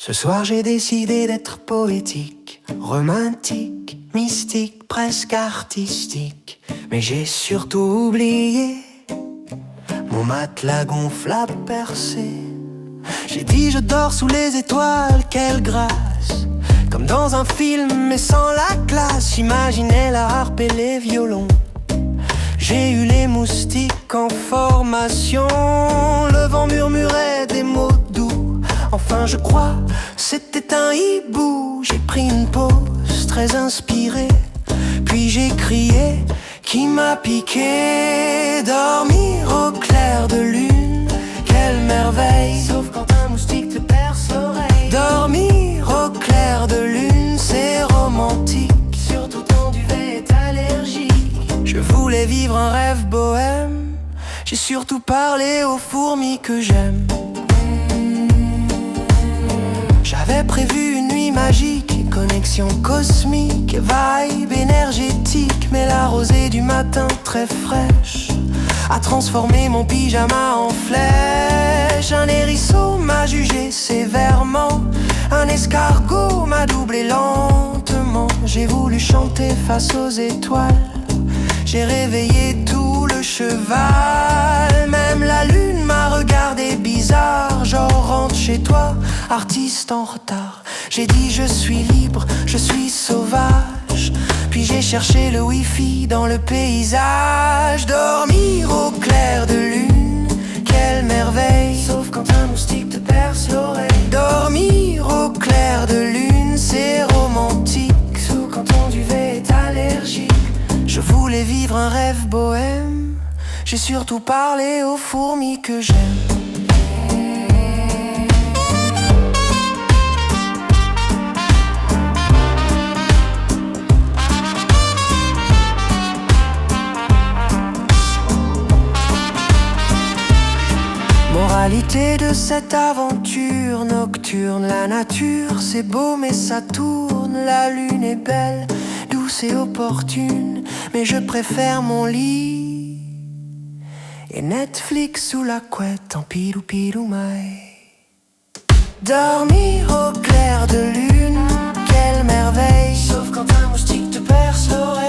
Ce soir j'ai décidé d'être poétique, romantique, mystique, presque artistique. Mais j'ai surtout oublié mon matelas gonflable percé. J'ai dit je dors sous les étoiles, quelle grâce. Comme dans un film mais sans la classe. J'imaginais la harpe et les violons. J'ai eu les moustiques en formation. Le vent murmurait des mots doux. Enfin je crois, c'était un hibou. J'ai pris une pause très inspirée. Puis j'ai crié, qui m'a piqué? Dormir au clair de lune, quelle merveille. Sauf quand un moustique te perce l'oreille. Dormir au clair de lune, c'est romantique. Surtout ton duvet est allergique. Je voulais vivre un rêve bohème. J'ai surtout parlé aux fourmis que j'aime. J'avais prévu une nuit magique, connexion cosmique, vibe énergétique. Mais la rosée du matin très fraîche a transformé mon pyjama en flèche. Un hérisson m'a jugé sévèrement, un escargot m'a doublé lentement. J'ai voulu chanter face aux étoiles, j'ai réveillé tout le cheval. Même la lune m'a regardé bizarre, genre rentre chez toi, artiste en retard. J'ai dit je suis libre, je suis sauvage. Puis j'ai cherché le wifi dans le paysage. Dormir au clair de lune, quelle merveille. Sauf quand un moustique te perce l'oreille. Dormir au clair de lune, c'est romantique. Sauf quand ton duvet est allergique. Je voulais vivre un rêve bohème. J'ai surtout parlé aux fourmis que j'aime. Moralité de cette aventure nocturne, la nature c'est beau mais ça tourne. La lune est belle, douce et opportune, mais je préfère mon lit et Netflix sous la couette en pilou pilou maï. Dormir au clair de lune, quelle merveille. Sauf quand un moustique te perce l'oreille.